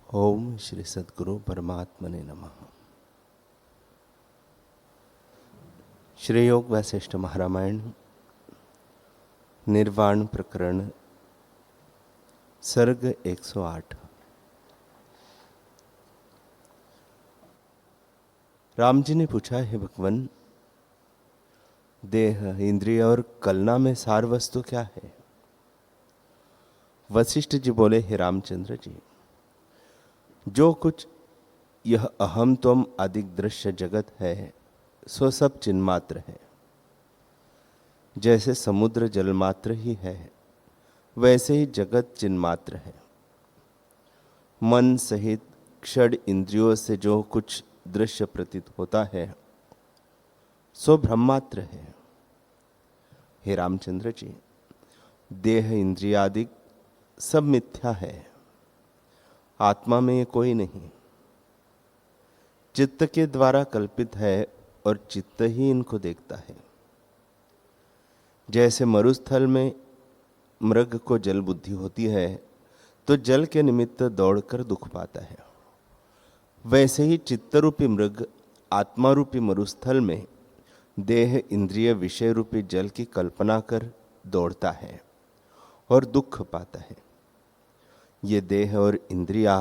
ओम श्री सद्गुरु परमात्मने नमः। श्री योग वशिष्ठ महारामायण निर्वाण प्रकरण सर्ग 108। राम जी ने पूछा, हे भगवान, देह, इंद्रिय और कलना में सार वस्तु क्या है? वशिष्ठ जी बोले, हे रामचंद्र जी, जो कुछ यह अहम त्वम आदिक दृश्य जगत है सो सब चिन्मात्र है। जैसे समुद्र जलमात्र ही है वैसे ही जगत चिन्मात्र है। मन सहित क्षण इंद्रियों से जो कुछ दृश्य प्रतीत होता है सो ब्रह्मात्र है। हे रामचंद्र जी, देह इंद्रियादि सब मिथ्या है, आत्मा में ये कोई नहीं। चित्त के द्वारा कल्पित है और चित्त ही इनको देखता है। जैसे मरुस्थल में मृग को जल बुद्धि होती है तो जल के निमित्त दौड़कर दुख पाता है, वैसे ही चित्त रूपी मृग आत्मा रूपी मरुस्थल में देह इंद्रिय विषय रूपी जल की कल्पना कर दौड़ता है और दुख पाता है। ये देह और इंद्रिया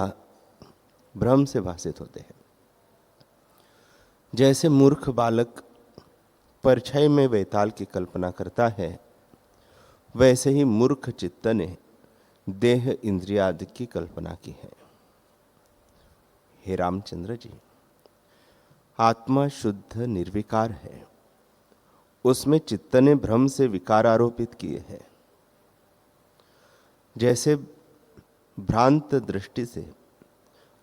भ्रम से भासित होते हैं। जैसे मूर्ख बालक परछाई में वैताल की कल्पना करता है, वैसे ही मूर्ख चित्त ने देह इंद्रिया आदि की कल्पना की है। हे रामचंद्र जी, आत्मा शुद्ध निर्विकार है, उसमें चित्त ने भ्रम से विकार आरोपित किए हैं। जैसे भ्रांत दृष्टि से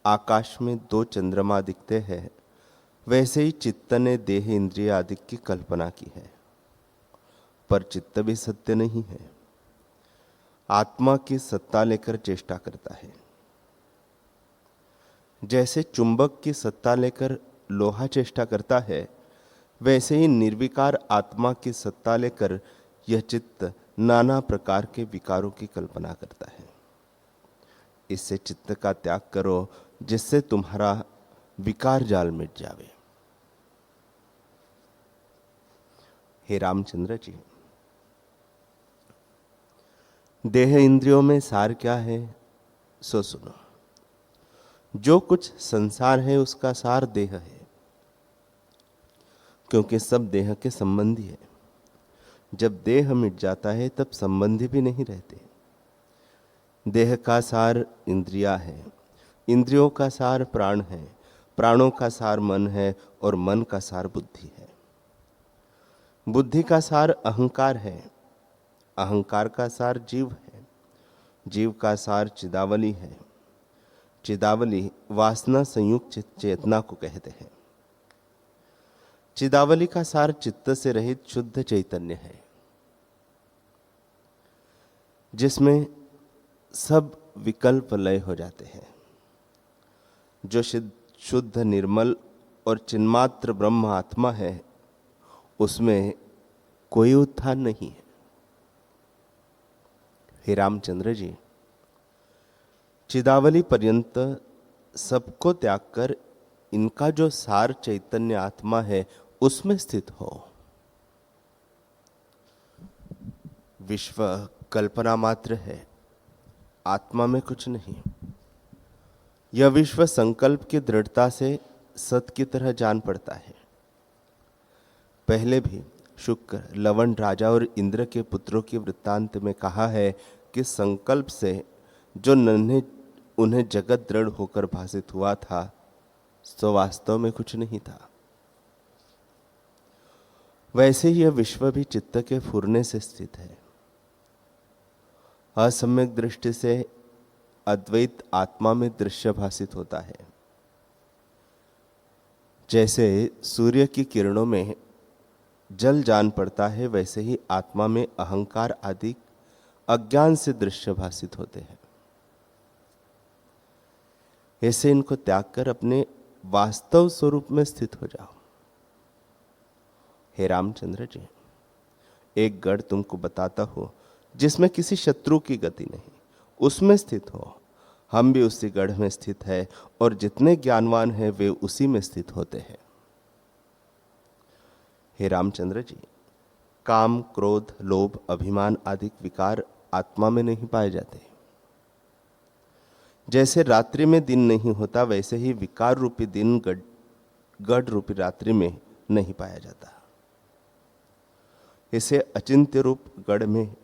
आकाश में दो चंद्रमा दिखते हैं, वैसे ही चित्त ने देह इंद्रिय आदि की कल्पना की है, पर चित्त भी सत्य नहीं है। आत्मा की सत्ता लेकर चेष्टा करता है। जैसे चुंबक की सत्ता लेकर लोहा चेष्टा करता है, वैसे ही निर्विकार आत्मा की सत्ता लेकर यह चित्त नाना प्रकार के विकारों की कल्पना करता है। इससे चित्त का त्याग करो, जिससे तुम्हारा विकार जाल मिट जावे। हे रामचंद्र जी, देह इंद्रियों में सार क्या है सो सुनो। जो कुछ संसार है उसका सार देह है, क्योंकि सब देह के संबंधी है। जब देह मिट जाता है तब संबंधी भी नहीं रहते। देह का सार इंद्रिया है, इंद्रियों का सार प्राण है, प्राणों का सार मन है और मन का सार बुद्धि है। बुद्धि का सार अहंकार है, अहंकार का सार जीव है, जीव का सार चिदावली है, चिदावली वासना संयुक्त चेतना को कहते हैं। चिदावली का सार चित्त से रहित शुद्ध चैतन्य है, जिसमें सब विकल्प लय हो जाते हैं। जो शुद्ध निर्मल और चिन्मात्र ब्रह्म आत्मा है, उसमें कोई उत्थान नहीं है। हे रामचंद्र जी, चिदावली पर्यंत सबको त्याग कर इनका जो सार चैतन्य आत्मा है उसमें स्थित हो। विश्व कल्पना मात्र है, आत्मा में कुछ नहीं। यह विश्व संकल्प की दृढ़ता से सत की तरह जान पड़ता है। पहले भी शुक्र, लवण राजा और इंद्र के पुत्रों की वृत्तांत में कहा है कि संकल्प से जो नन्हे उन्हें जगत दृढ़ होकर भासित हुआ था सो वास्तव में कुछ नहीं था। वैसे यह विश्व भी चित्त के फुरने से स्थित है। असम्यक दृष्टि से अद्वैत आत्मा में दृश्य भासित होता है। जैसे सूर्य की किरणों में जल जान पड़ता है, वैसे ही आत्मा में अहंकार आदि अज्ञान से दृश्य भासित होते हैं। ऐसे इनको त्याग कर अपने वास्तव स्वरूप में स्थित हो जाओ। हे रामचंद्र जी, एक गढ़ तुमको बताता हो जिसमें किसी शत्रु की गति नहीं, उसमें स्थित हो। हम भी उसी गढ़ में स्थित है और जितने ज्ञानवान हैं वे उसी में स्थित होते हैं। हे रामचंद्र जी, काम, क्रोध, लोभ, अभिमान आदि विकार आत्मा में नहीं पाए जाते। जैसे रात्रि में दिन नहीं होता, वैसे ही विकार रूपी दिन गढ़ रूपी रात्रि में नहीं पाया जाता। इसे अचिंत्य रूप गढ़ में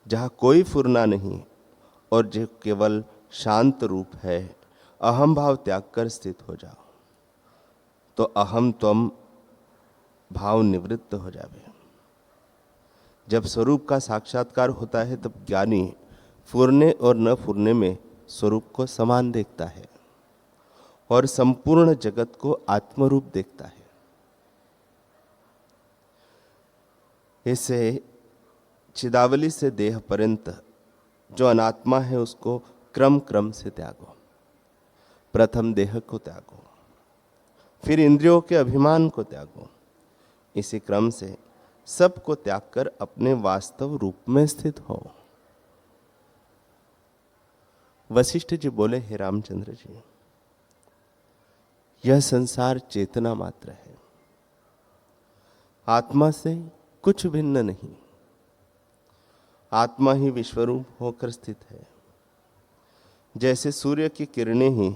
जहां कोई फुरना नहीं और जो केवल शांत रूप है, अहम भाव त्याग कर स्थित हो जाओ तो अहम त्वम भाव निवृत्त हो जावे। जब स्वरूप का साक्षात्कार होता है तब ज्ञानी फुरने और न फुरने में स्वरूप को समान देखता है और संपूर्ण जगत को आत्मरूप देखता है। इसे चिदावली से देह पर्यंत जो अनात्मा है उसको क्रम क्रम से त्यागो। प्रथम देह को त्यागो, फिर इंद्रियों के अभिमान को त्यागो। इसी क्रम से सबको त्याग कर अपने वास्तव रूप में स्थित हो। वशिष्ठ जी बोले, हे रामचंद्र जी, यह संसार चेतना मात्र है, आत्मा से कुछ भिन्न नहीं। आत्मा ही विश्वरूप होकर स्थित है। जैसे सूर्य की किरणें ही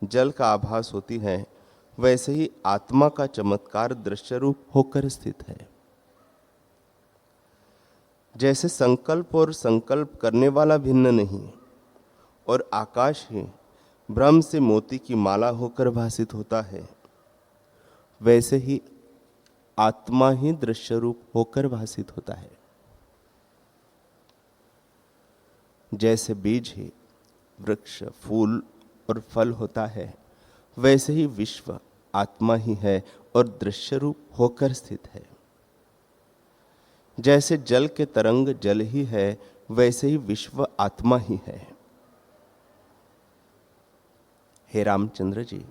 जल का आभास होती है, वैसे ही आत्मा का चमत्कार दृश्य रूप होकर स्थित है। जैसे संकल्प और संकल्प करने वाला भिन्न नहीं और आकाश ही ब्रह्म से मोती की माला होकर भासित होता है, वैसे ही आत्मा ही दृश्य रूप होकर भासित होता है। जैसे बीज ही वृक्ष, फूल और फल होता है, वैसे ही विश्व आत्मा ही है और दृश्य रूप होकर स्थित है। जैसे जल के तरंग जल ही है, वैसे ही विश्व आत्मा ही है। हे रामचंद्र जी,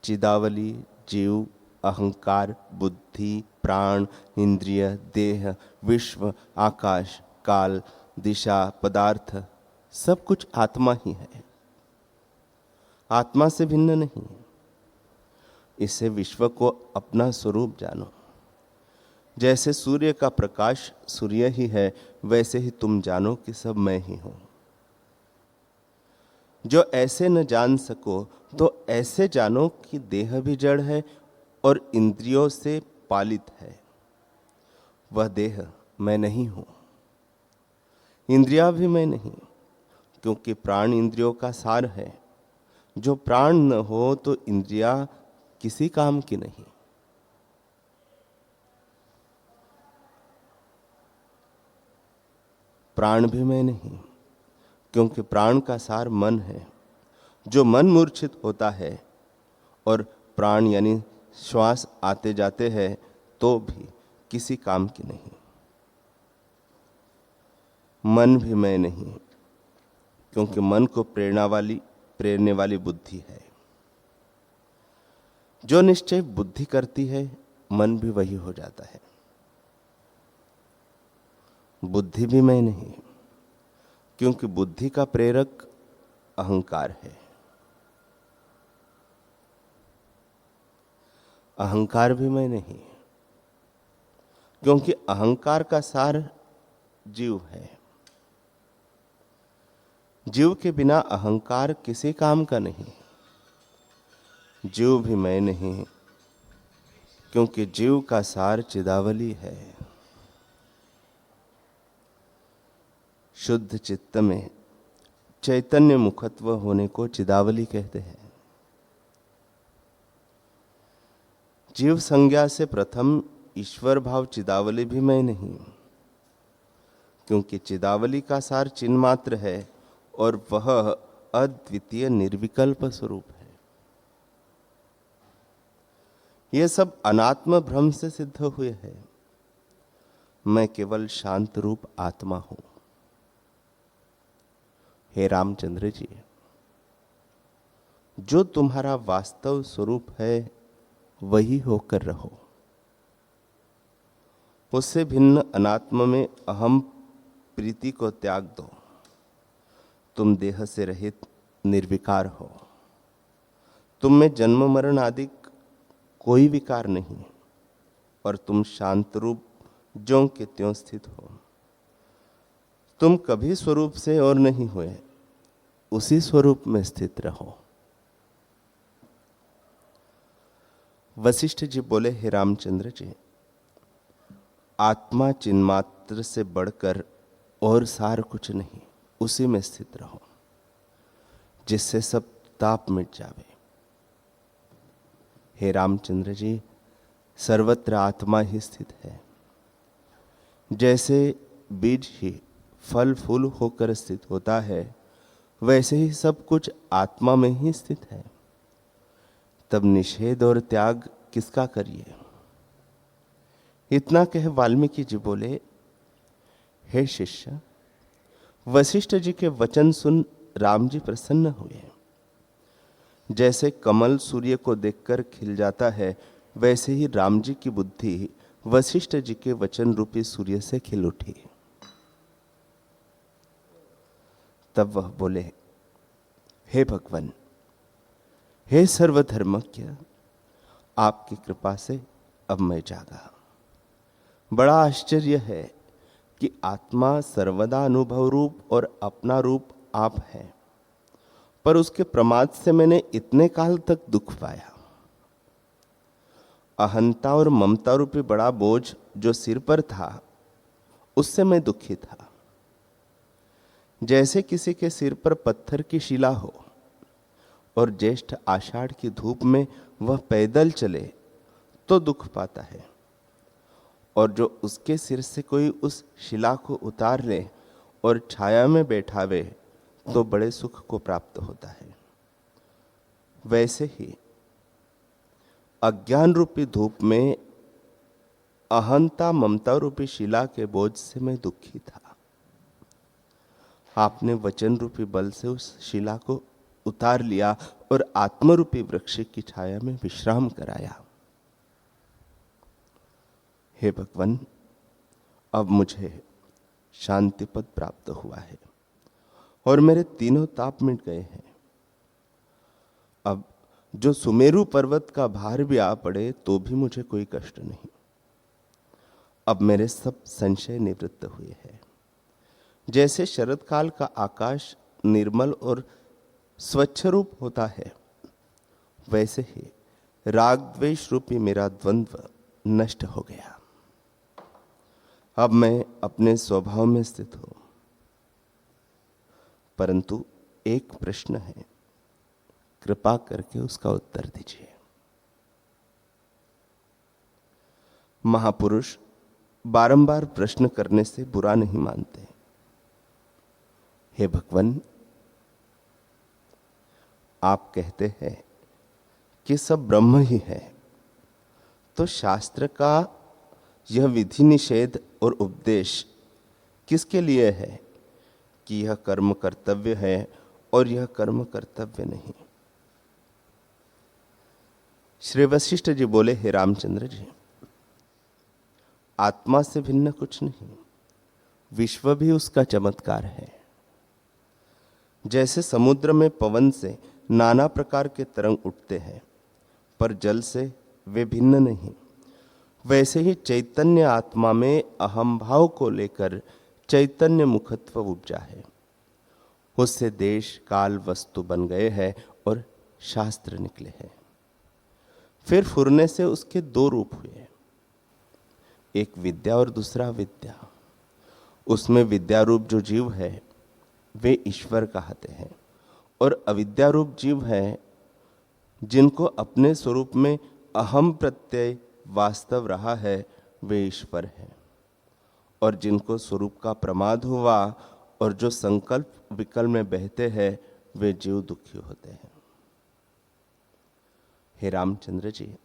चिदावली, जीव, अहंकार, बुद्धि, प्राण, इंद्रिय, देह, विश्व, आकाश, काल, दिशा, पदार्थ सब कुछ आत्मा ही है, आत्मा से भिन्न नहीं। इससे विश्व को अपना स्वरूप जानो। जैसे सूर्य का प्रकाश सूर्य ही है, वैसे ही तुम जानो कि सब मैं ही हूं। जो ऐसे न जान सको तो ऐसे जानो कि देह भी जड़ है और इंद्रियों से पालित है। वह देह मैं नहीं हूं, इंद्रियां भी मैं नहीं, क्योंकि प्राण इंद्रियों का सार है। जो प्राण न हो तो इंद्रियां किसी काम की नहीं। प्राण भी मैं नहीं, क्योंकि प्राण का सार मन है। जो मन मूर्छित होता है और प्राण यानी श्वास आते जाते हैं तो भी किसी काम की नहीं। मन भी मैं नहीं, क्योंकि मन को प्रेरने वाली बुद्धि है। जो निश्चय बुद्धि करती है, मन भी वही हो जाता है। बुद्धि भी मैं नहीं, क्योंकि बुद्धि का प्रेरक अहंकार है। अहंकार भी मैं नहीं, क्योंकि अहंकार का सार जीव है। जीव के बिना अहंकार किसी काम का नहीं। जीव भी मैं नहीं, क्योंकि जीव का सार चिदावली है। शुद्ध चित्त में चैतन्य मुखत्व होने को चिदावली कहते हैं। जीव संज्ञा से प्रथम ईश्वर भाव चिदावली भी मैं नहीं, क्योंकि चिदावली का सार चिन्ह मात्र है और वह अद्वितीय निर्विकल्प स्वरूप है। यह सब अनात्म भ्रम से सिद्ध हुए हैं। मैं केवल शांत रूप आत्मा हूं। हे रामचंद्र जी, जो तुम्हारा वास्तव स्वरूप है वही होकर रहो। उससे भिन्न अनात्म में अहम प्रीति को त्याग दो। तुम देह से रहित निर्विकार हो। तुम में जन्म मरण आदि कोई विकार नहीं और तुम शांत रूप ज्यों के त्यों स्थित हो। तुम कभी स्वरूप से और नहीं हुए, उसी स्वरूप में स्थित रहो। वशिष्ठ जी बोले, हे रामचंद्र जी, आत्मा चिन्मात्र से बढ़कर और सार कुछ नहीं, उसी में स्थित रहो जिससे सब ताप मिट जावे। हे रामचंद्र जी, सर्वत्र आत्मा ही स्थित है। जैसे बीज ही फल फूल होकर स्थित होता है, वैसे ही सब कुछ आत्मा में ही स्थित है। तब निषेध और त्याग किसका करिए। इतना कह वाल्मीकि जी बोले, हे शिष्य, वशिष्ठ जी के वचन सुन राम जी प्रसन्न हुए। जैसे कमल सूर्य को देखकर खिल जाता है, वैसे ही राम जी की बुद्धि वशिष्ठ जी के वचन रूपी सूर्य से खिल उठी। तब वह बोले, हे भगवान, हे सर्वधर्मज्ञ, आपकी कृपा से अब मैं जागा। बड़ा आश्चर्य है कि आत्मा सर्वदा अनुभव रूप और अपना रूप आप है, पर उसके प्रमाद से मैंने इतने काल तक दुख पाया। अहंता और ममता रूपी बड़ा बोझ जो सिर पर था, उससे मैं दुखी था। जैसे किसी के सिर पर पत्थर की शिला हो और ज्येष्ठ आषाढ़ की धूप में वह पैदल चले तो दुख पाता है, और जो उसके सिर से कोई उस शिला को उतार ले और छाया में बैठावे तो बड़े सुख को प्राप्त होता है। वैसे ही अज्ञान रूपी धूप में अहंता ममता रूपी शिला के बोझ से मैं दुखी था। आपने वचन रूपी बल से उस शिला को उतार लिया और आत्मरूपी वृक्ष की छाया में विश्राम कराया। हे भगवान, अब मुझे शांति पद प्राप्त हुआ है और मेरे तीनों ताप मिट गए हैं। अब जो सुमेरु पर्वत का भार भी आ पड़े तो भी मुझे कोई कष्ट नहीं। अब मेरे सब संशय निवृत्त हुए हैं। जैसे शरद काल का आकाश निर्मल और स्वच्छ रूप होता है, वैसे ही राग द्वेष रूपी मेरा द्वंद्व नष्ट हो गया। अब मैं अपने स्वभाव में स्थित हूं। परंतु एक प्रश्न है, कृपा करके उसका उत्तर दीजिए। महापुरुष बारंबार प्रश्न करने से बुरा नहीं मानते। हे भगवान, आप कहते हैं कि सब ब्रह्म ही है, तो शास्त्र का यह विधि निषेध और उपदेश किसके लिए है कि यह कर्म कर्तव्य है और यह कर्म कर्तव्य नहीं। श्री वशिष्ठ जी बोले, हे रामचंद्र जी, आत्मा से भिन्न कुछ नहीं, विश्व भी उसका चमत्कार है। जैसे समुद्र में पवन से नाना प्रकार के तरंग उठते हैं, पर जल से वे भिन्न नहीं, वैसे ही चैतन्य आत्मा में अहम भाव को लेकर चैतन्य मुखत्व उपजा है। उससे देश काल वस्तु बन गए हैं और शास्त्र निकले हैं। फिर फुरने से उसके दो रूप हुए, एक विद्या और दूसरा विद्या। उसमें विद्या रूप जो जीव है वे ईश्वर कहते हैं, और अविद्या रूप जीव है जिनको अपने स्वरूप में अहम प्रत्यय वास्तव रहा है, वे ईश्वर हैं। और जिनको स्वरूप का प्रमाद हुआ और जो संकल्प विकल्प में बहते हैं, वे जीव दुखी होते हैं। हे रामचंद्र जी,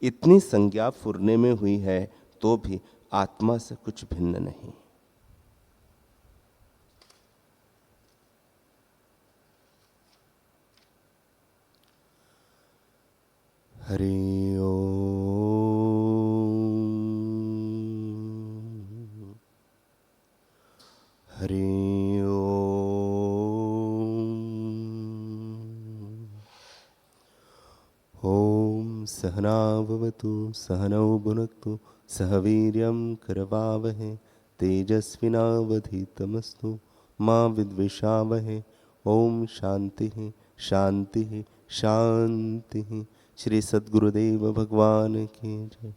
इतनी संज्ञा फुरने में हुई है तो भी आत्मा से कुछ भिन्न नहीं। हरि ओम, हरि ओम, सहनाववतु सहनौ भुनक्तु सह वीर्यं करवावहै तेजस्विनावधीतमस्तु मा विद्विषावहै। ओम शांति शांति शांति। श्री सद्गुरुदेव भगवान की जय।